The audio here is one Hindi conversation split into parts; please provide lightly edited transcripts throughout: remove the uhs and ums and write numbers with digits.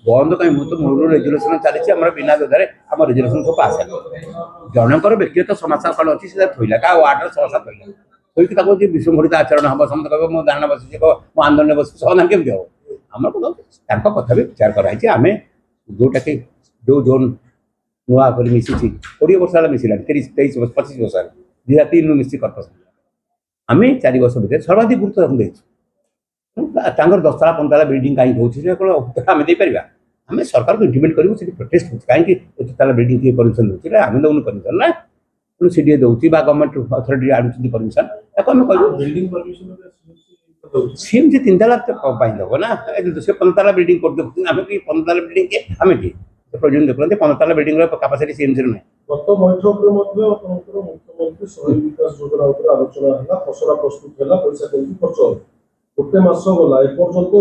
बंद कहीं मुझे तो मूल रेजुलेसन चली बिना द्वार आम रेजुलेसन सब पास जनकर व्यक्तिगत समस्या कौन अच्छी से थोला क्या वार्डर समस्या थोला थोड़ी विषमूढ़ आचरण हम समस्त कह मो दाण बस मो आंदोलन बस समाधान केमी हम आम कथा भी विचार कराई आम जोटा कि जो जोन नुआ कर मिसी 20 वर्ष मिसला 23 वर्ष 25 वर्ष 2003 मिसी कर्पस आम 4 वर्ष भितर सर्वाधिक गुरुत्व देर 10 ताला 15 ताला बिल्डिंग कहीं होती आम देपर आम सरकार को इंटीमेट करूँ प्रोटेस्ट हो कहीं एत ताला बिल्डिंग किए परमिशन दूसरे आम दौन परमिशन ना तेणु सीडीए दौर गवर्नमेंट अथॉरिटी आनुच्च परमिशन आम कहूँ सीएमसी 3 ताला दब ना से 15 ताला बिल्डिंग कर देते आम कि 15 ताला बिल्डिंग के आम कि प्रेजेंट देखते 15 ताला बिल्डिंग कैपेसिटी सीएमसी ना गत बैठक मुख्यमंत्री शहरी विकास योजना आलोचना है खसड़ा प्रस्तुत है पैसा केमती खर्च गोटे मास गला एपर्यंत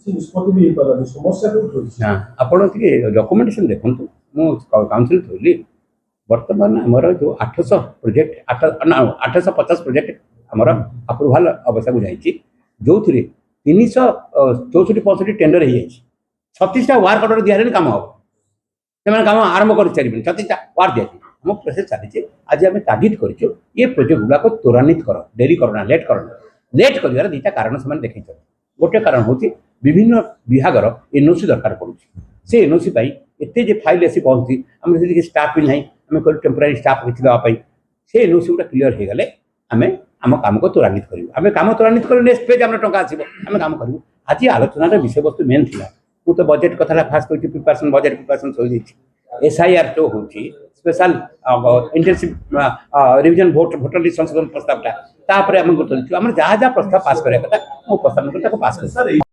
निष्पत्ति भी समस्या आपड़ डॉक्यूमेंटेशन देखूँ मु काउंसिल थोली बर्तमान आमर जो 800 प्रोजेक्ट 850 प्रोजेक्ट आमर अप्रूवाल अवस्था को जाइए जो थे 364-65 टेंडर हो 36टा वार्क ऑर्डर दिया काम हम से काम आरंभ कर सारे 36टा वार्क दिया आम प्रोसेस चली आज आम तागिद कर ये प्रोजेक्ट गुड़ाक त्वरान्वित कर डेरी करना लेट कर दुटा कारण से देखते गोटे कारण हूँ विभिन्न विभागर एनओसी दरकार पड़ू से एनओसी एत फाइल आसी पहुँची आम स्टाफ भी ना आम कह टेम्पोरारी स्टाफ किसी देवाई से एनओसी गुड़ा क्लीयर हो गले आम आम कम को त्वरान्वित करूँ आम कम त्वरान्वित कर नेक्स्ट पेज आम टाँग आसो आम कम करूँ आज आलोचनार विषय वस्तु मेन थी मु तो बजेट कथा फास्ट कर प्रिपेरेसन बजेट प्रिपेरेसन सही एसआईआर जो हो special intensive revision voter list संशोधन प्रस्तावटा आम जहाँ जहाँ प्रस्ताव पास करा कथा मो प्रस्ताव पास कर